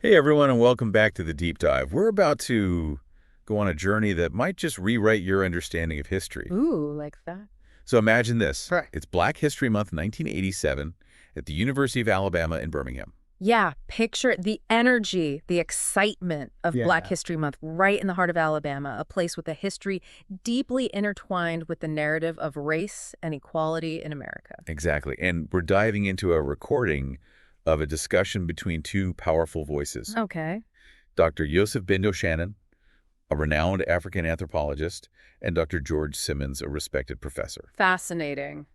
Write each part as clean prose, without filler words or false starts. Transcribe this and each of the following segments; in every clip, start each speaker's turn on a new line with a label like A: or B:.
A: Hey everyone, and welcome back to the Deep Dive. We're about to go on a journey that might just rewrite your understanding of history.
B: Ooh, like that.
A: So imagine this.
B: Right.
A: It's Black History Month 1987 at the University of Alabama in Birmingham.
B: Yeah, picture the energy, the excitement of Black
A: Yeah.
B: History Month right in the heart of Alabama, a place with a history deeply intertwined with the narrative of race and equality in America.
A: Exactly. And we're diving into a recording of a discussion between two powerful voices.
B: Okay.
A: Dr. Ben-Jochannan, a renowned African anthropologist, and Dr. George Simmons, a respected professor.
B: Fascinating.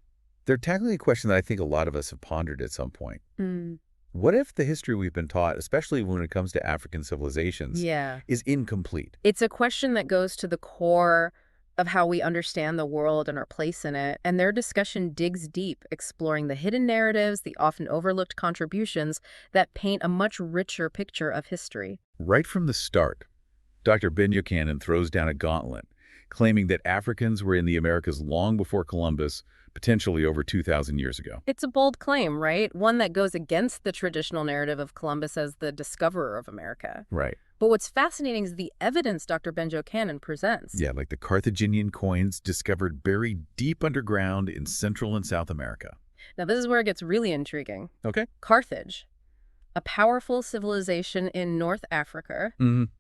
A: They're tackling a question that I think a lot of us have pondered at some point.
B: Mm.
A: What if the history we've been taught, especially when it comes to African civilizations,
B: Yeah.
A: is incomplete?
B: It's a question that goes to the core of how we understand the world and our place in it, and their discussion digs deep, exploring the hidden narratives, the often overlooked contributions that paint a much richer picture of history.
A: Right from the start, Dr. Ben-Jochannan throws down a gauntlet, claiming that Africans were in the Americas long before Columbus, potentially over 2,000 years ago.
B: It's a bold claim, right? One that goes against the traditional narrative of Columbus as the discoverer of America.
A: Right.
B: But what's fascinating is the evidence Dr. Ben-Jochannan presents.
A: Yeah, like the Carthaginian coins discovered buried deep underground in Central and South America.
B: Now, this is where it gets really intriguing.
A: Okay.
B: Carthage, a powerful civilization in North Africa,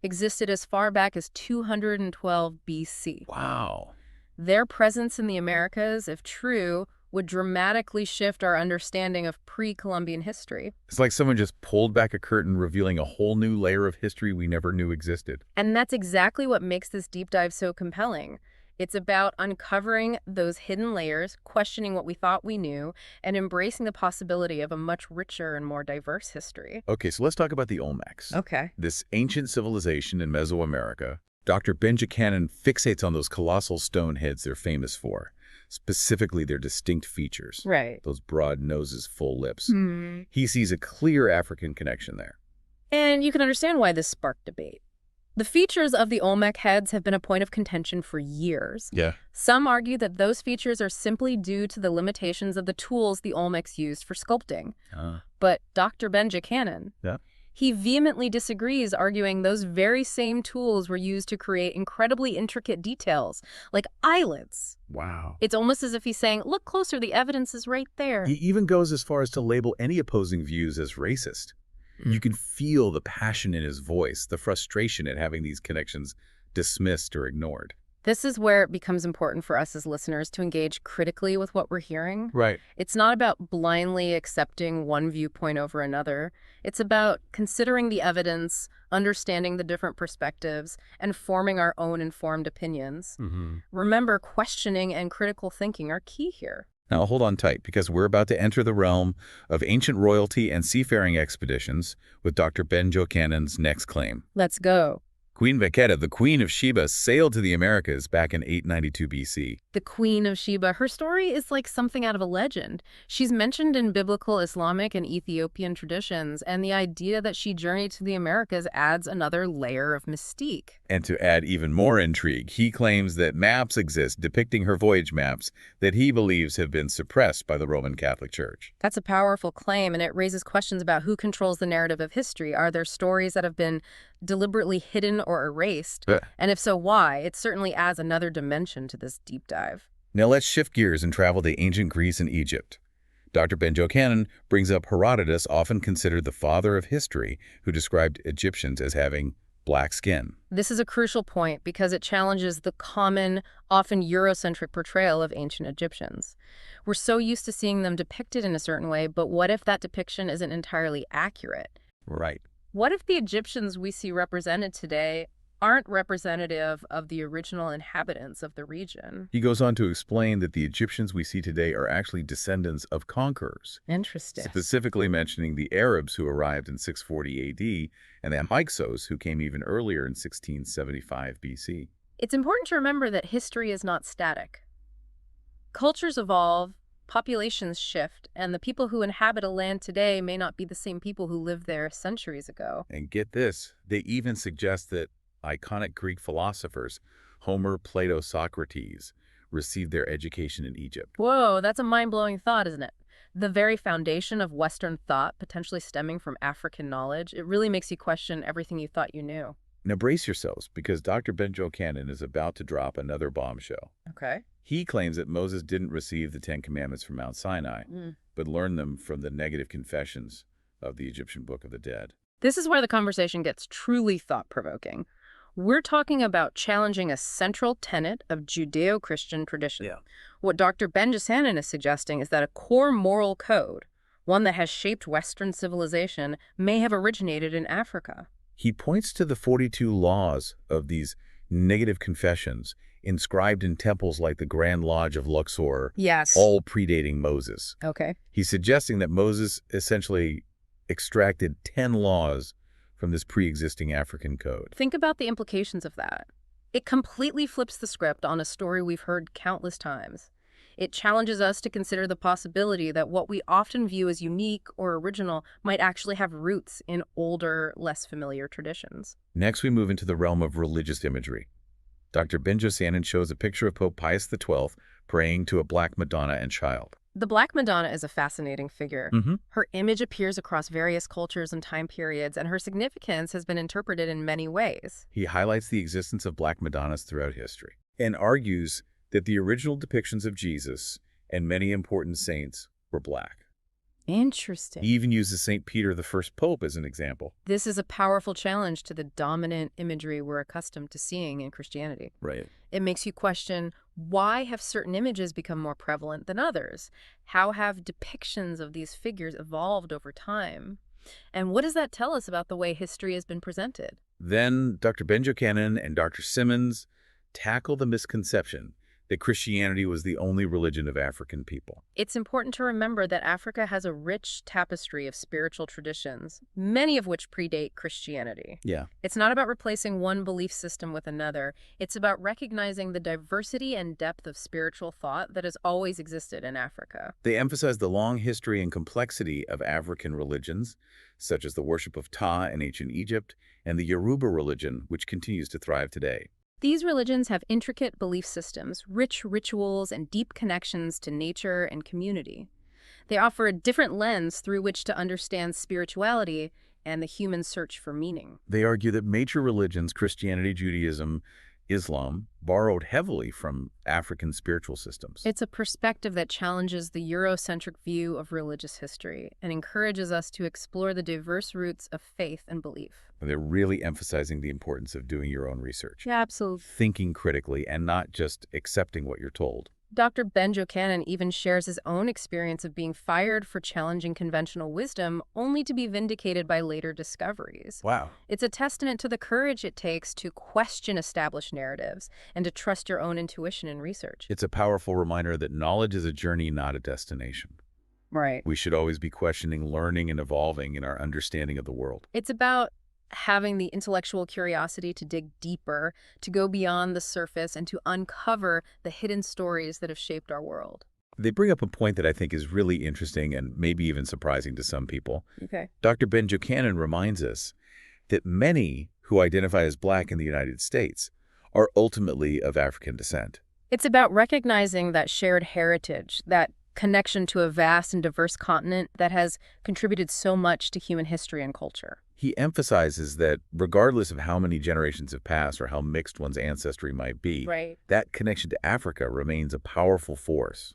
B: existed as far back as 212 BC.
A: Wow.
B: Their presence in the Americas, if true, would dramatically shift our understanding of pre-Columbian history.
A: It's like someone just pulled back a curtain, revealing a whole new layer of history we never knew existed.
B: And that's exactly what makes this deep dive so compelling. It's about uncovering those hidden layers, questioning what we thought we knew, and embracing the possibility of a much richer and more diverse history.
A: Okay, so let's talk about the Olmecs.
B: Okay.
A: This ancient civilization in Mesoamerica. Dr. Ben-Jochannan fixates on those colossal stone heads they're famous for, specifically their distinct features.
B: Right.
A: Those broad noses, full lips.
B: Hmm.
A: He sees a clear African connection there.
B: And you can understand why this sparked debate. The features of the Olmec heads have been a point of contention for years.
A: Yeah.
B: Some argue that those features are simply due to the limitations of the tools the Olmecs used for sculpting. But Dr. Ben-Jochannan,
A: Yeah.
B: he vehemently disagrees, arguing those very same tools were used to create incredibly intricate details, like eyelids.
A: Wow.
B: It's almost as if he's saying, look closer, the evidence is right there.
A: He even goes as far as to label any opposing views as racist. You can feel the passion in his voice, the frustration at having these connections dismissed or ignored.
B: This is where it becomes important for us as listeners to engage critically with what we're hearing.
A: Right.
B: It's not about blindly accepting one viewpoint over another. It's about considering the evidence, understanding the different perspectives, and forming our own informed opinions. Remember, questioning and critical thinking are key here.
A: Now hold on tight, because we're about to enter the realm of ancient royalty and seafaring expeditions with Dr. Ben-Jochannan's next claim.
B: Let's go.
A: Queen Veketa, the Queen of Sheba, sailed to the Americas back in 892 BC.
B: The Queen of Sheba, her story is like something out of a legend. She's mentioned in biblical, Islamic, and Ethiopian traditions, and the idea that she journeyed to the Americas adds another layer of mystique.
A: And to add even more intrigue, he claims that maps exist depicting her voyage maps that he believes have been suppressed by the Roman Catholic Church.
B: That's a powerful claim, and it raises questions about who controls the narrative of history. Are there stories that have been deliberately hidden or erased? And if so, why? It certainly adds another dimension to this deep dive.
A: Now let's shift gears and travel to ancient Greece and Egypt. Dr. Ben-Jochannan brings up Herodotus, often considered the father of history, who described Egyptians as having black skin.
B: This is a crucial point because it challenges the common, often Eurocentric portrayal of ancient Egyptians. We're so used to seeing them depicted in a certain way, but what if that depiction isn't entirely accurate?
A: Right.
B: What if the Egyptians we see represented today aren't representative of the original inhabitants of the region?
A: He goes on to explain that the Egyptians we see today are actually descendants of conquerors,
B: Interesting.
A: specifically mentioning the Arabs who arrived in 640 AD and the Hyksos who came even earlier in 1675 BC.
B: It's important to remember that history is not static. Cultures evolve, populations shift, and the people who inhabit a land today may not be the same people who lived there centuries ago.
A: And get this, they even suggest that iconic Greek philosophers, Homer, Plato, Socrates, received their education in Egypt.
B: Whoa, that's a mind-blowing thought, isn't it? The very foundation of Western thought potentially stemming from African knowledge, it really makes you question everything you thought you knew.
A: Now brace yourselves, because Dr. Ben-Jochannan is about to drop another bombshell.
B: Okay.
A: He claims that Moses didn't receive the Ten Commandments from Mount Sinai, but learned them from the negative confessions of the Egyptian Book of the Dead.
B: This is where the conversation gets truly thought-provoking. We're talking about challenging a central tenet of Judeo-Christian tradition.
A: Yeah.
B: What Dr. Ben-Jochannan is suggesting is that a core moral code, one that has shaped Western civilization, may have originated in Africa.
A: He points to the 42 laws of these negative confessions inscribed in temples like the Grand Lodge of Luxor,
B: Yes.
A: all predating Moses.
B: Okay.
A: He's suggesting that Moses essentially extracted 10 laws from this pre-existing African code.
B: Think about the implications of that. It completely flips the script on a story we've heard countless times. It challenges us to consider the possibility that what we often view as unique or original might actually have roots in older, less familiar traditions.
A: Next, we move into the realm of religious imagery. Dr. Ben-Jochannan shows a picture of Pope Pius XII praying to a Black Madonna and child.
B: The Black Madonna is a fascinating figure. Her image appears across various cultures and time periods, and her significance has been interpreted in many ways.
A: He highlights the existence of Black Madonnas throughout history and argues that the original depictions of Jesus and many important saints were Black.
B: Interesting.
A: He even uses St. Peter, the first pope, as an example.
B: This is a powerful challenge to the dominant imagery we're accustomed to seeing in Christianity.
A: Right.
B: It makes you question, why have certain images become more prevalent than others? How have depictions of these figures evolved over time? And what does that tell us about the way history has been presented?
A: Then Dr. Ben-Jochannan and Dr. Simmons tackle the misconception that Christianity was the only religion of African people.
B: It's important to remember that Africa has a rich tapestry of spiritual traditions, many of which predate Christianity.
A: Yeah.
B: It's not about replacing one belief system with another. It's about recognizing the diversity and depth of spiritual thought that has always existed in Africa.
A: They emphasize the long history and complexity of African religions, such as the worship of Ptah in ancient Egypt and the Yoruba religion, which continues to thrive today.
B: These religions have intricate belief systems, rich rituals, and deep connections to nature and community. They offer a different lens through which to understand spirituality and the human search for meaning.
A: They argue that major religions, Christianity, Judaism, Islam, borrowed heavily from African spiritual systems.
B: It's a perspective that challenges the Eurocentric view of religious history and encourages us to explore the diverse roots of faith and belief.
A: They're really emphasizing the importance of doing your own research.
B: Yeah, absolutely.
A: Thinking critically and not just accepting what you're told.
B: Dr. Ben-Jochannan even shares his own experience of being fired for challenging conventional wisdom, only to be vindicated by later discoveries.
A: Wow.
B: It's a testament to the courage it takes to question established narratives and to trust your own intuition and research.
A: It's a powerful reminder that knowledge is a journey, not a destination.
B: Right.
A: We should always be questioning, learning, and evolving in our understanding of the world.
B: It's about having the intellectual curiosity to dig deeper, to go beyond the surface, and to uncover the hidden stories that have shaped our world.
A: They bring up a point that I think is really interesting and maybe even surprising to some people.
B: Okay.
A: Dr. Ben-Jochannan reminds us that many who identify as Black in the United States are ultimately of African descent.
B: It's about recognizing that shared heritage, that connection to a vast and diverse continent that has contributed so much to human history and culture.
A: He emphasizes that regardless of how many generations have passed or how mixed one's ancestry might be,
B: Right.
A: that connection to Africa remains a powerful force,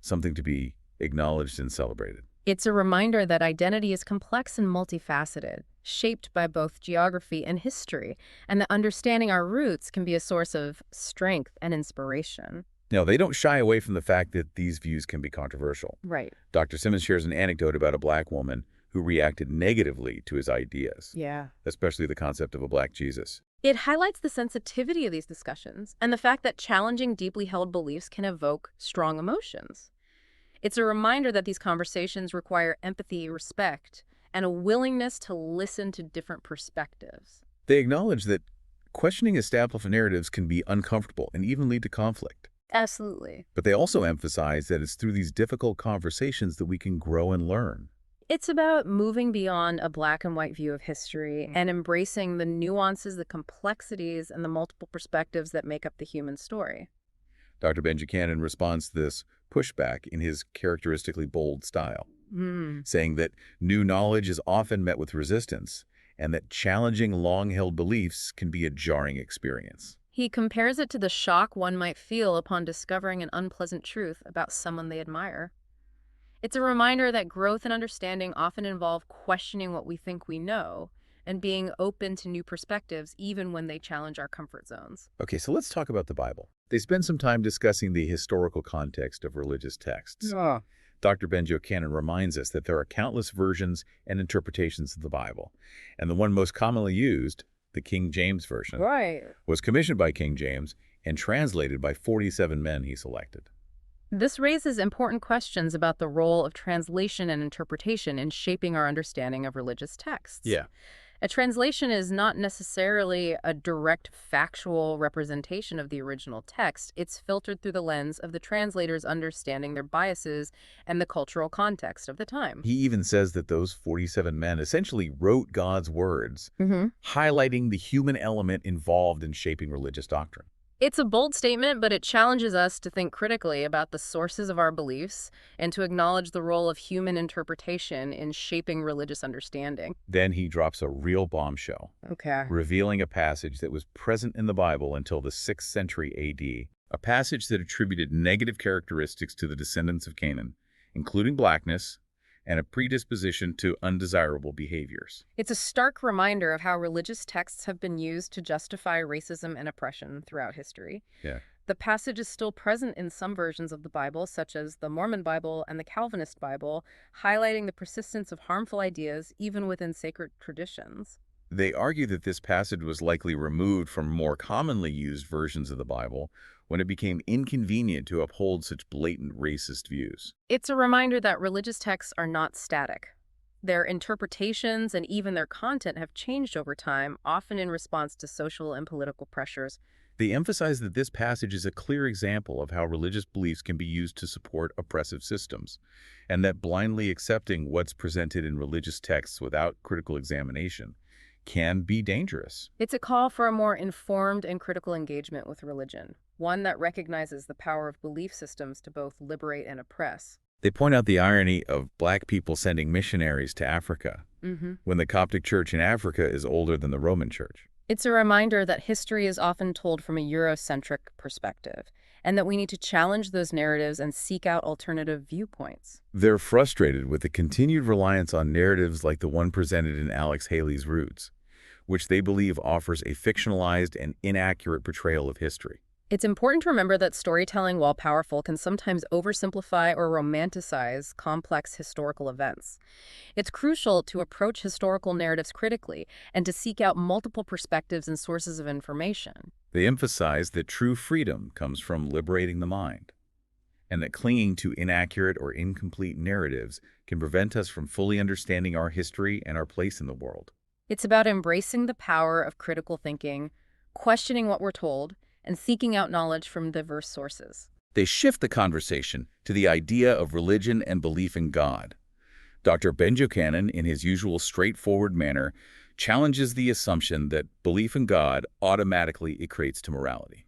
A: something to be acknowledged and celebrated.
B: It's a reminder that identity is complex and multifaceted, shaped by both geography and history, and that understanding our roots can be a source of strength and inspiration.
A: Now, they don't shy away from the fact that these views can be controversial.
B: Right.
A: Dr. Simmons shares an anecdote about a Black woman who reacted negatively to his ideas,
B: Yeah.
A: especially the concept of a Black Jesus.
B: It highlights the sensitivity of these discussions and the fact that challenging deeply held beliefs can evoke strong emotions. It's a reminder that these conversations require empathy, respect, and a willingness to listen to different perspectives.
A: They acknowledge that questioning established narratives can be uncomfortable and even lead to conflict.
B: Absolutely.
A: But they also emphasize that it's through these difficult conversations that we can grow and learn.
B: It's about moving beyond a black and white view of history and embracing the nuances, the complexities, and the multiple perspectives that make up the human story.
A: Dr. Ben-Jochannan responds to this pushback in his characteristically bold style,
B: Hmm.
A: saying that new knowledge is often met with resistance and that challenging long-held beliefs can be a jarring experience.
B: He compares it to the shock one might feel upon discovering an unpleasant truth about someone they admire. It's a reminder that growth and understanding often involve questioning what we think we know and being open to new perspectives even when they challenge our comfort zones.
A: Okay, so let's talk about the Bible. They spend some time discussing the historical context of religious texts.
B: Yeah.
A: Dr. Ben-Jochannan reminds us that there are countless versions and interpretations of the Bible, and the one most commonly used, the King James Version,
B: Right.
A: was commissioned by King James and translated by 47 men he selected.
B: This raises important questions about the role of translation and interpretation in shaping our understanding of religious texts.
A: Yeah.
B: A translation is not necessarily a direct factual representation of the original text. It's filtered through the lens of the translator's understanding their biases and the cultural context of the time.
A: He even says that those 47 men essentially wrote God's words, highlighting the human element involved in shaping religious doctrine.
B: It's a bold statement, but it challenges us to think critically about the sources of our beliefs and to acknowledge the role of human interpretation in shaping religious understanding.
A: Then he drops a real bombshell,
B: Okay.
A: revealing a passage that was present in the Bible until the 6th century AD, a passage that attributed negative characteristics to the descendants of Canaan, including blackness and a predisposition to undesirable behaviors.
B: It's a stark reminder of how religious texts have been used to justify racism and oppression throughout history.
A: Yeah.
B: The passage is still present in some versions of the Bible, such as the Mormon Bible and the Calvinist Bible, highlighting the persistence of harmful ideas even within sacred traditions.
A: They argue that this passage was likely removed from more commonly used versions of the Bible when it became inconvenient to uphold such blatant racist views.
B: It's a reminder that religious texts are not static. Their interpretations and even their content have changed over time, often in response to social and political pressures.
A: They emphasize that this passage is a clear example of how religious beliefs can be used to support oppressive systems, and that blindly accepting what's presented in religious texts without critical examination can be dangerous.
B: It's a call for a more informed and critical engagement with religion, one that recognizes the power of belief systems to both liberate and oppress.
A: They point out the irony of Black people sending missionaries to Africa when the Coptic Church in Africa is older than the Roman Church.
B: It's a reminder that history is often told from a Eurocentric perspective, and that we need to challenge those narratives and seek out alternative viewpoints.
A: They're frustrated with the continued reliance on narratives like the one presented in Alex Haley's Roots, which they believe offers a fictionalized and inaccurate portrayal of history.
B: It's important to remember that storytelling, while powerful, can sometimes oversimplify or romanticize complex historical events. It's crucial to approach historical narratives critically and to seek out multiple perspectives and sources of information.
A: They emphasize that true freedom comes from liberating the mind, and that clinging to inaccurate or incomplete narratives can prevent us from fully understanding our history and our place in the world.
B: It's about embracing the power of critical thinking, questioning what we're told, and seeking out knowledge from diverse sources.
A: They shift the conversation to the idea of religion and belief in God. Dr. Ben-Jochannan, in his usual straightforward manner, challenges the assumption that belief in God automatically equates to morality.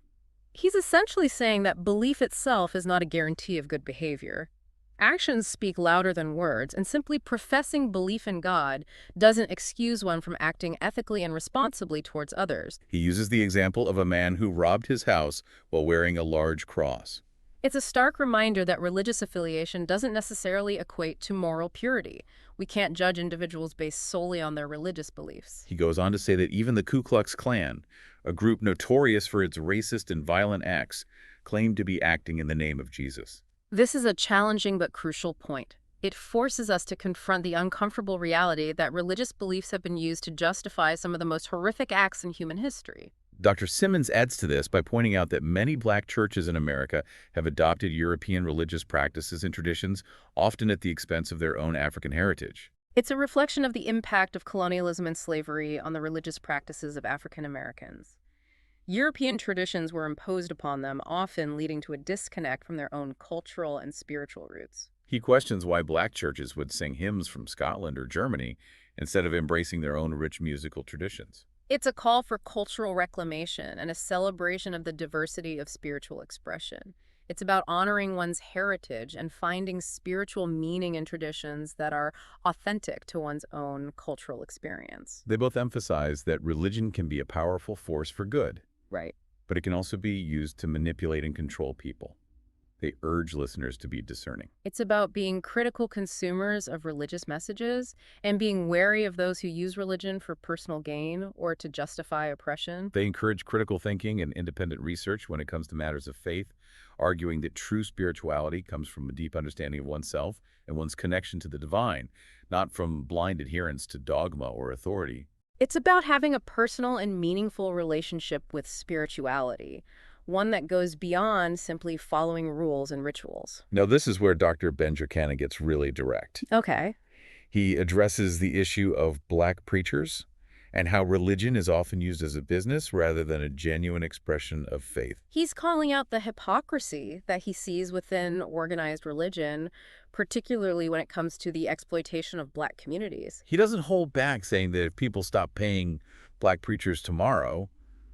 B: He's essentially saying that belief itself is not a guarantee of good behavior. Actions speak louder than words, and simply professing belief in God doesn't excuse one from acting ethically and responsibly towards others.
A: He uses the example of a man who robbed his house while wearing a large cross.
B: It's a stark reminder that religious affiliation doesn't necessarily equate to moral purity. We can't judge individuals based solely on their religious beliefs.
A: He goes on to say that even the Ku Klux Klan, a group notorious for its racist and violent acts, claimed to be acting in the name of Jesus.
B: This is a challenging but crucial point. It forces us to confront the uncomfortable reality that religious beliefs have been used to justify some of the most horrific acts in human history.
A: Dr. Simmons adds to this by pointing out that many Black churches in America have adopted European religious practices and traditions, often at the expense of their own African heritage.
B: It's a reflection of the impact of colonialism and slavery on the religious practices of African Americans. European traditions were imposed upon them, often leading to a disconnect from their own cultural and spiritual roots.
A: He questions why Black churches would sing hymns from Scotland or Germany instead of embracing their own rich musical traditions.
B: It's a call for cultural reclamation and a celebration of the diversity of spiritual expression. It's about honoring one's heritage and finding spiritual meaning in traditions that are authentic to one's own cultural experience.
A: They both emphasize that religion can be a powerful force for good,
B: Right.
A: but it can also be used to manipulate and control people. They urge listeners to be discerning.
B: It's about being critical consumers of religious messages and being wary of those who use religion for personal gain or to justify oppression.
A: They encourage critical thinking and independent research when it comes to matters of faith, arguing that true spirituality comes from a deep understanding of oneself and one's connection to the divine, not from blind adherence to dogma or authority.
B: It's about having a personal and meaningful relationship with spirituality, one that goes beyond simply following rules and rituals.
A: Now, this is where Dr. Ben-Jochannan gets really direct.
B: Okay.
A: He addresses the issue of black preachers and how religion is often used as a business rather than a genuine expression of faith.
B: He's calling out the hypocrisy that he sees within organized religion, particularly when it comes to the exploitation of Black communities.
A: He doesn't hold back, saying that if people stop paying black preachers tomorrow,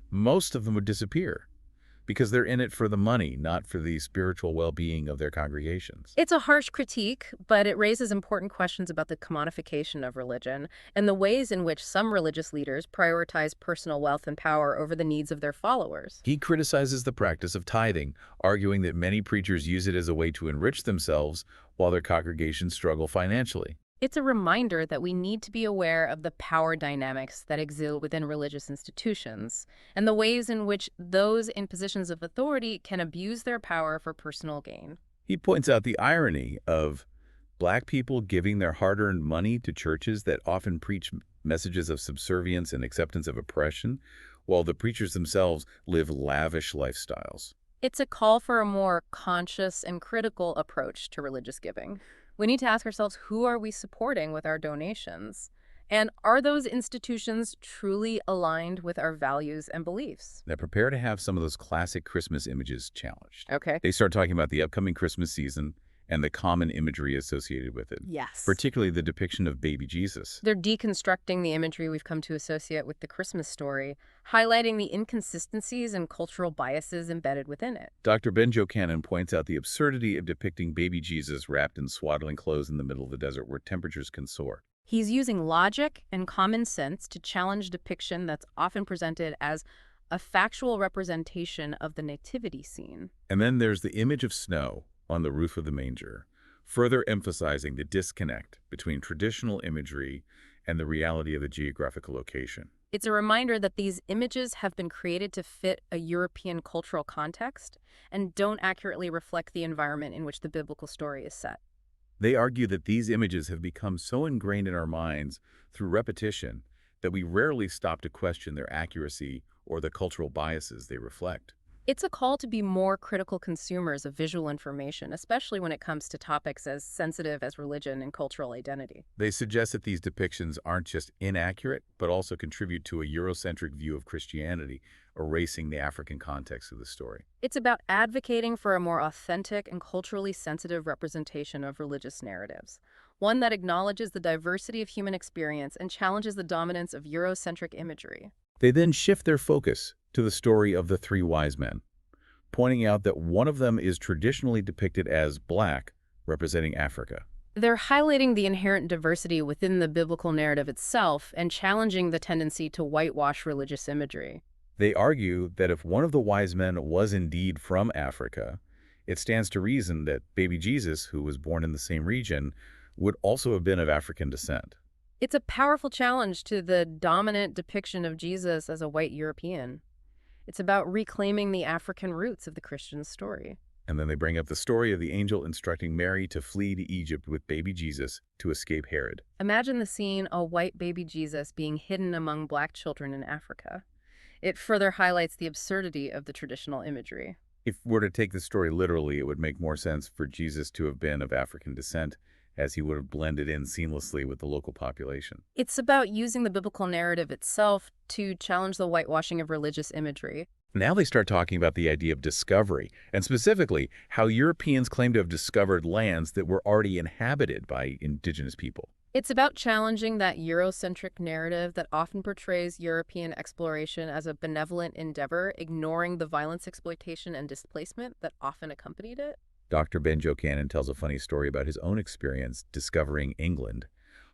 A: most of them would disappear because they're in it for the money, not for the spiritual well-being of their congregations.
B: It's a harsh critique, but it raises important questions about the commodification of religion and the ways in which some religious leaders prioritize personal wealth and power over the needs of their followers.
A: He criticizes the practice of tithing, arguing that many preachers use it as a way to enrich themselves while their congregations struggle financially.
B: It's a reminder that we need to be aware of the power dynamics that exist within religious institutions and the ways in which those in positions of authority can abuse their power for personal gain.
A: He points out the irony of black people giving their hard-earned money to churches that often preach messages of subservience and acceptance of oppression, while the preachers themselves live lavish lifestyles.
B: It's a call for a more conscious and critical approach to religious giving. We need to ask ourselves, who are we supporting with our donations? And are those institutions truly aligned with our values and beliefs?
A: Now, prepare to have some of those classic Christmas images challenged.
B: Okay.
A: They start talking about the upcoming Christmas season and the common imagery associated with it,
B: Yes.
A: particularly the depiction of baby Jesus.
B: They're deconstructing the imagery we've come to associate with the Christmas story, highlighting the inconsistencies and cultural biases embedded within it.
A: Dr. Ben-Jochannan points out the absurdity of depicting baby Jesus wrapped in swaddling clothes in the middle of the desert where temperatures can soar.
B: He's using logic and common sense to challenge depiction that's often presented as a factual representation of the nativity scene.
A: And then there's the image of snow on the roof of the manger, further emphasizing the disconnect between traditional imagery and the reality of the geographical location.
B: It's a reminder that these images have been created to fit a European cultural context and don't accurately reflect the environment in which the biblical story is set.
A: They argue that these images have become so ingrained in our minds through repetition that we rarely stop to question their accuracy or the cultural biases they reflect.
B: It's a call to be more critical consumers of visual information, especially when it comes to topics as sensitive as religion and cultural identity.
A: They suggest that these depictions aren't just inaccurate, but also contribute to a Eurocentric view of Christianity, erasing the African context of the story.
B: It's about advocating for a more authentic and culturally sensitive representation of religious narratives, one that acknowledges the diversity of human experience and challenges the dominance of Eurocentric imagery.
A: They then shift their focus to the story of the three wise men, pointing out that one of them is traditionally depicted as black, representing Africa.
B: They're highlighting the inherent diversity within the biblical narrative itself and challenging the tendency to whitewash religious imagery.
A: They argue that if one of the wise men was indeed from Africa, it stands to reason that baby Jesus, who was born in the same region, would also have been of African descent.
B: It's a powerful challenge to the dominant depiction of Jesus as a white European. It's about reclaiming the African roots of the Christian story.
A: And then they bring up the story of the angel instructing Mary to flee to Egypt with baby Jesus to escape Herod.
B: Imagine the scene, a white baby Jesus being hidden among black children in Africa. It further highlights the absurdity of the traditional imagery.
A: If we're to take the story literally, it would make more sense for Jesus to have been of African descent, as he would have blended in seamlessly with the local population.
B: It's about using the biblical narrative itself to challenge the whitewashing of religious imagery.
A: Now they start talking about the idea of discovery, and specifically how Europeans claim to have discovered lands that were already inhabited by indigenous people.
B: It's about challenging that Eurocentric narrative that often portrays European exploration as a benevolent endeavor, ignoring the violence, exploitation, and displacement that often accompanied it.
A: Dr. Ben-Jochannan tells a funny story about his own experience discovering England,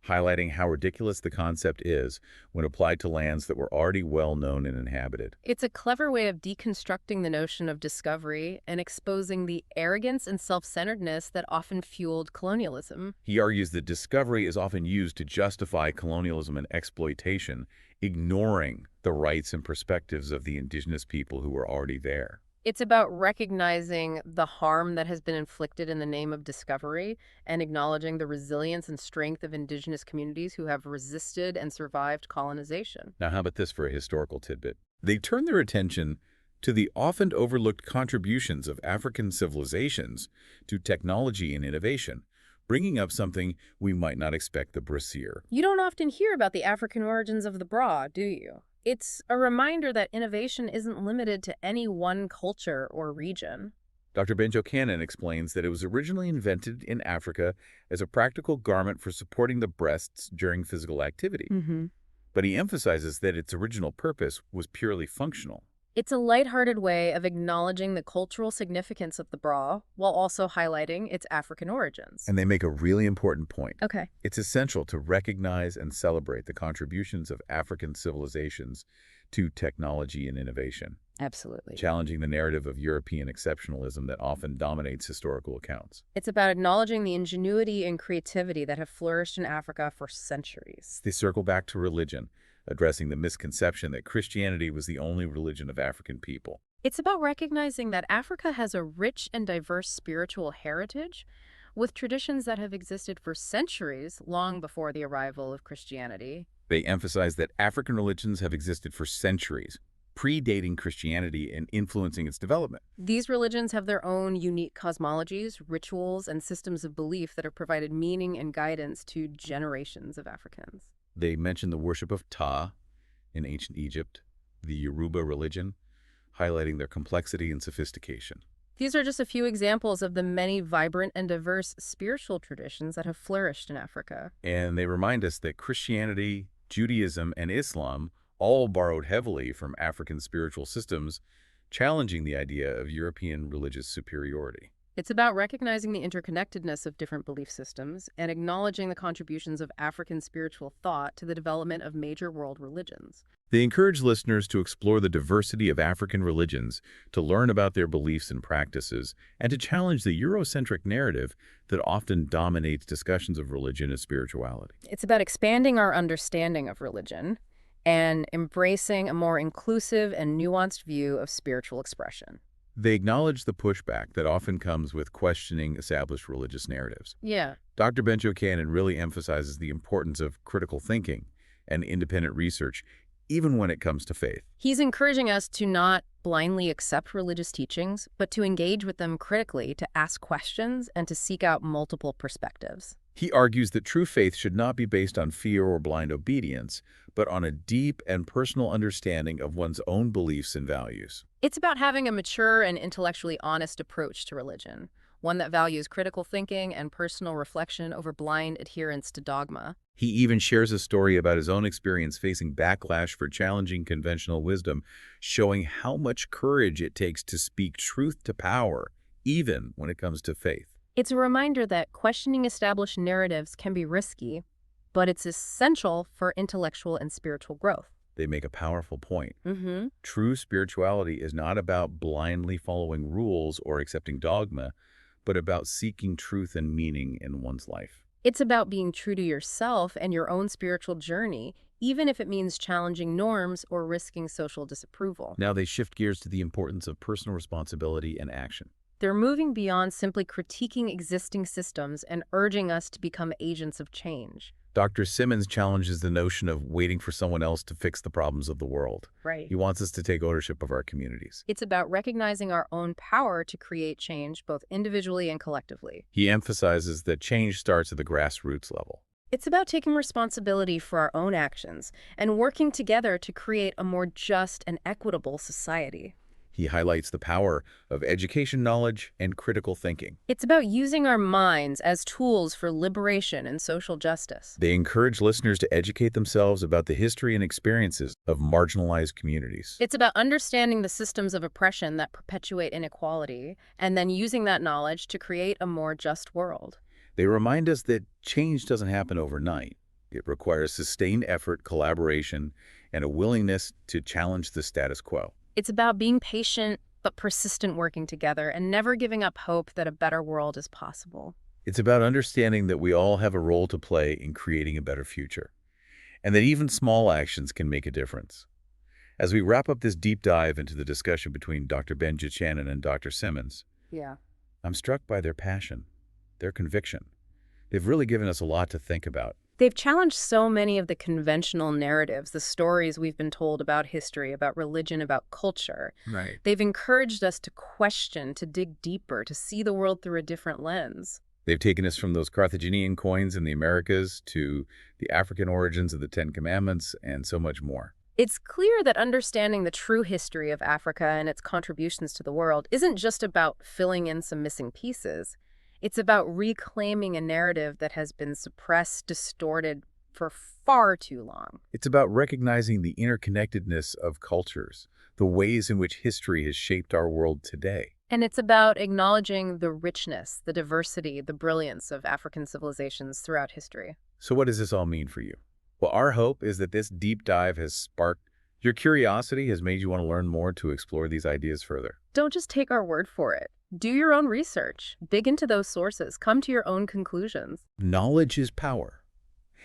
A: highlighting how ridiculous the concept is when applied to lands that were already well known and inhabited.
B: It's a clever way of deconstructing the notion of discovery and exposing the arrogance and self-centeredness that often fueled colonialism.
A: He argues that discovery is often used to justify colonialism and exploitation, ignoring the rights and perspectives of the indigenous people who were already there.
B: It's about recognizing the harm that has been inflicted in the name of discovery and acknowledging the resilience and strength of indigenous communities who have resisted and survived colonization.
A: Now, how about this for a historical tidbit? They turn their attention to the often overlooked contributions of African civilizations to technology and innovation, bringing up something we might not expect the Brassier.
B: You don't often hear about the African origins of the bra, do you? It's a reminder that innovation isn't limited to any one culture or region.
A: Dr. Ben-Jochannan explains that it was originally invented in Africa as a practical garment for supporting the breasts during physical activity. But he emphasizes that its original purpose was purely functional.
B: It's a lighthearted way of acknowledging the cultural significance of the bra while also highlighting its African origins.
A: And they make a really important point.
B: Okay.
A: It's essential to recognize and celebrate the contributions of African civilizations to technology and innovation,
B: Absolutely.
A: challenging the narrative of European exceptionalism that often dominates historical accounts.
B: It's about acknowledging the ingenuity and creativity that have flourished in Africa for centuries.
A: They circle back to religion, addressing the misconception that Christianity was the only religion of African people.
B: It's about recognizing that Africa has a rich and diverse spiritual heritage with traditions that have existed for centuries long before the arrival of Christianity.
A: They emphasize that African religions have existed for centuries, predating Christianity and influencing its development.
B: These religions have their own unique cosmologies, rituals, and systems of belief that have provided meaning and guidance to generations of Africans.
A: They mention the worship of Ptah in ancient Egypt, the Yoruba religion, highlighting their complexity and sophistication.
B: These are just a few examples of the many vibrant and diverse spiritual traditions that have flourished in Africa.
A: And they remind us that Christianity, Judaism, and Islam all borrowed heavily from African spiritual systems, challenging the idea of European religious superiority.
B: It's about recognizing the interconnectedness of different belief systems and acknowledging the contributions of African spiritual thought to the development of major world religions.
A: They encourage listeners to explore the diversity of African religions, to learn about their beliefs and practices, and to challenge the Eurocentric narrative that often dominates discussions of religion and spirituality.
B: It's about expanding our understanding of religion and embracing a more inclusive and nuanced view of spiritual expression.
A: They acknowledge the pushback that often comes with questioning established religious narratives.
B: Yeah.
A: Dr. Ben-Jochannan really emphasizes the importance of critical thinking and independent research, even when it comes to faith.
B: He's encouraging us to not blindly accept religious teachings, but to engage with them critically, to ask questions, and to seek out multiple perspectives.
A: He argues that true faith should not be based on fear or blind obedience, but on a deep and personal understanding of one's own beliefs and values.
B: It's about having a mature and intellectually honest approach to religion, one that values critical thinking and personal reflection over blind adherence to dogma.
A: He even shares a story about his own experience facing backlash for challenging conventional wisdom, showing how much courage it takes to speak truth to power, even when it comes to faith.
B: It's a reminder that questioning established narratives can be risky, but it's essential for intellectual and spiritual growth.
A: They make a powerful point. True spirituality is not about blindly following rules or accepting dogma, but about seeking truth and meaning in one's life.
B: It's about being true to yourself and your own spiritual journey, even if it means challenging norms or risking social disapproval.
A: Now they shift gears to the importance of personal responsibility and action.
B: They're moving beyond simply critiquing existing systems and urging us to become agents of change.
A: Dr. Simmons challenges the notion of waiting for someone else to fix the problems of the world.
B: Right.
A: He wants us to take ownership of our communities.
B: It's about recognizing our own power to create change, both individually and collectively.
A: He emphasizes that change starts at the grassroots level.
B: It's about taking responsibility for our own actions and working together to create a more just and equitable society.
A: He highlights the power of education knowledge and critical thinking.
B: It's about using our minds as tools for liberation and social justice.
A: They encourage listeners to educate themselves about the history and experiences of marginalized communities.
B: It's about understanding the systems of oppression that perpetuate inequality and then using that knowledge to create a more just world.
A: They remind us that change doesn't happen overnight. It requires sustained effort, collaboration, and a willingness to challenge the status quo.
B: It's about being patient but persistent working together and never giving up hope that a better world is possible.
A: It's about understanding that we all have a role to play in creating a better future, and that even small actions can make a difference. As we wrap up this deep dive into the discussion between Dr. Ben-Jochannan and Dr. Simmons,
B: Yeah.
A: I'm struck by their passion, their conviction. They've really given us a lot to think about.
B: They've challenged so many of the conventional narratives, the stories we've been told about history, about religion, about culture.
A: Right.
B: They've encouraged us to question, to dig deeper, to see the world through a different lens.
A: They've taken us from those Carthaginian coins in the Americas to the African origins of the Ten Commandments and so much more.
B: It's clear that understanding the true history of Africa and its contributions to the world isn't just about filling in some missing pieces. It's about reclaiming a narrative that has been suppressed, distorted for far too long.
A: It's about recognizing the interconnectedness of cultures, the ways in which history has shaped our world today.
B: And it's about acknowledging the richness, the diversity, the brilliance of African civilizations throughout history.
A: So what does this all mean for you? Well, our hope is that this deep dive has sparked your curiosity, has made you want to learn more to explore these ideas further.
B: Don't just take our word for it. Do your own research. Dig into those sources. Come to your own conclusions.
A: Knowledge is power,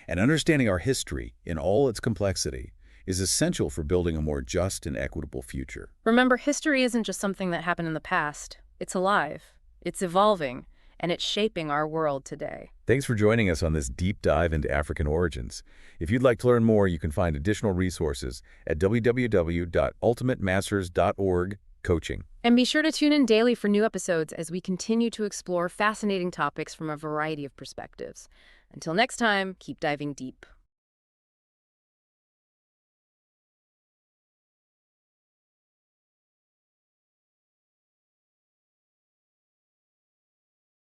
A: and understanding our history in all its complexity is essential for building a more just and equitable future.
B: Remember, history isn't just something that happened in the past. It's alive, it's evolving, and it's shaping our world today.
A: Thanks for joining us on this deep dive into African origins. If you'd like to learn more, you can find additional resources at www.ultimatemasters.org/coaching.
B: And be sure to tune in daily for new episodes as we continue to explore fascinating topics from a variety of perspectives. Until next time, keep diving deep.